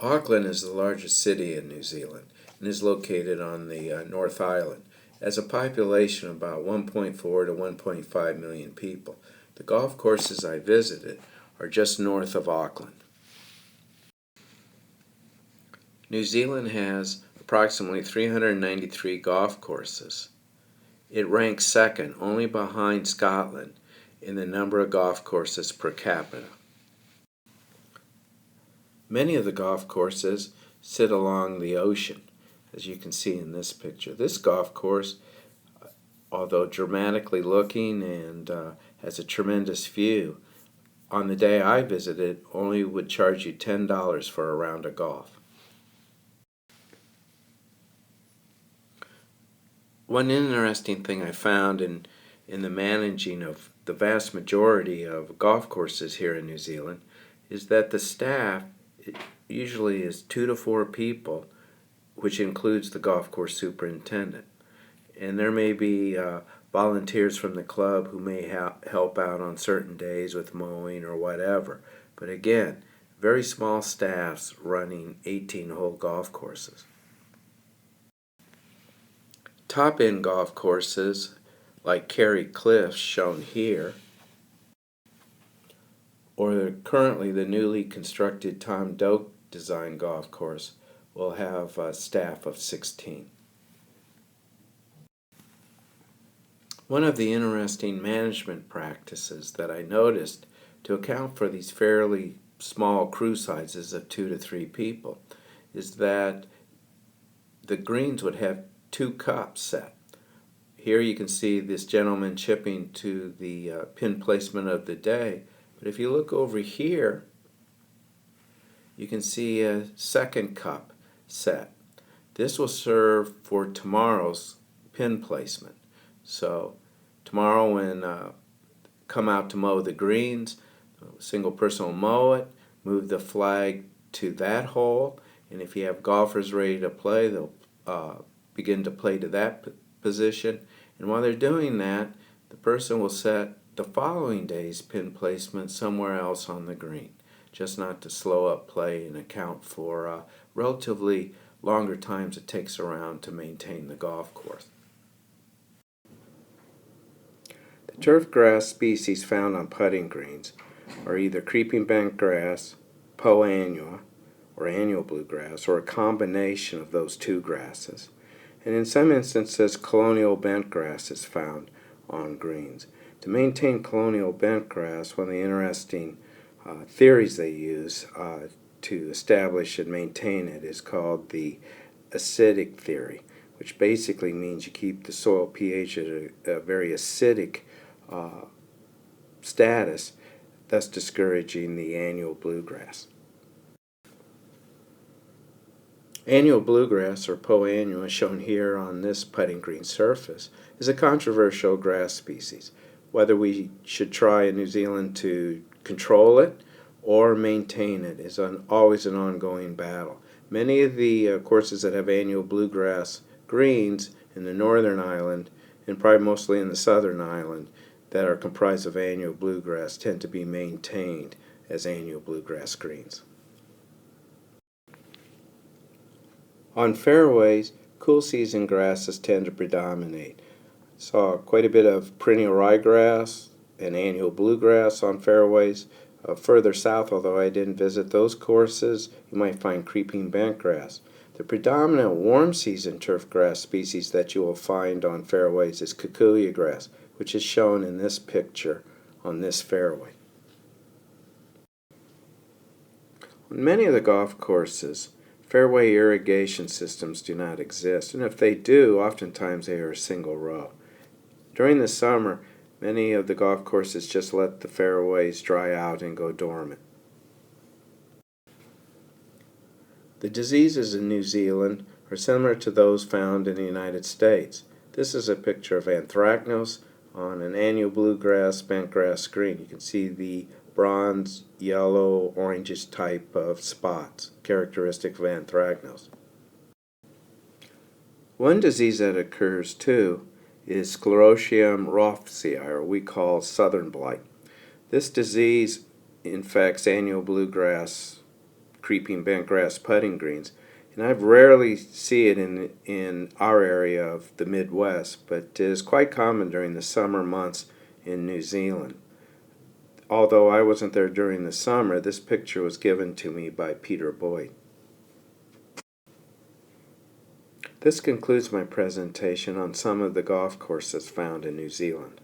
Auckland is the largest city in New Zealand and is located on the North Island. It has a population of about 1.4 to 1.5 million people. The golf courses I visited are just north of Auckland. New Zealand has approximately 393 golf courses. It ranks second, only behind Scotland, in the number of golf courses per capita. Many of the golf courses sit along the ocean, as you can see in this picture. This golf course, although dramatically looking and has a tremendous view, on the day I visited only would charge you $10 for a round of golf. One interesting thing I found in the managing of the vast majority of golf courses here in New Zealand is that the staff usually is 2 to 4 people, which includes the golf course superintendent. And there may be volunteers from the club who may help out on certain days with mowing or whatever. But again, very small staffs running 18-hole golf courses. Top-end golf courses like Carey Cliffs, shown here, or currently the newly constructed Tom Doak design golf course, will have a staff of 16. One of the interesting management practices that I noticed to account for these fairly small crew sizes of 2 to 3 people is that the greens would have 2 cups set. Here you can see this gentleman chipping to the pin placement of the day, but if you look over here, you can see a second cup set. This will serve for tomorrow's pin placement. So tomorrow when come out to mow the greens, a single person will mow it, move the flag to that hole, and if you have golfers ready to play, they'll begin to play to that position. And while they're doing that, the person will set the following day's pin placement somewhere else on the green, just not to slow up play and account for relatively longer times it takes around to maintain the golf course. The turf grass species found on putting greens are either creeping bent grass, Poa annua, or annual bluegrass, or a combination of those two grasses. And in some instances, colonial bentgrass is found on greens. To maintain colonial bentgrass, one of the interesting theories they use to establish and maintain it is called the acidic theory, which basically means you keep the soil pH at a very acidic status, thus discouraging the annual bluegrass. Annual bluegrass, or Poa annua, shown here on this putting green surface, is a controversial grass species. Whether we should try in New Zealand to control it or maintain it is always an ongoing battle. Many of the courses that have annual bluegrass greens in the northern island, and probably mostly in the southern island, that are comprised of annual bluegrass tend to be maintained as annual bluegrass greens. On fairways, cool season grasses tend to predominate. Saw quite a bit of perennial ryegrass and annual bluegrass on fairways. Further south, although I didn't visit those courses, you might find creeping bentgrass. The predominant warm season turf grass species that you will find on fairways is kikuyu grass, which is shown in this picture on this fairway. On many of the golf courses, fairway irrigation systems do not exist, and if they do, oftentimes they are a single row. During the summer, many of the golf courses just let the fairways dry out and go dormant. The diseases in New Zealand are similar to those found in the United States. This is a picture of anthracnose on an annual bluegrass bentgrass green. You can see the bronze, yellow, orangish type of spots, characteristic of anthracnose. One disease that occurs too is Sclerotium rothschild, or we call southern blight. This disease infects annual bluegrass creeping bentgrass putting greens. And I rarely see it in our area of the Midwest, but it is quite common during the summer months in New Zealand. Although I wasn't there during the summer, this picture was given to me by Peter Boyd. This concludes my presentation on some of the golf courses found in New Zealand.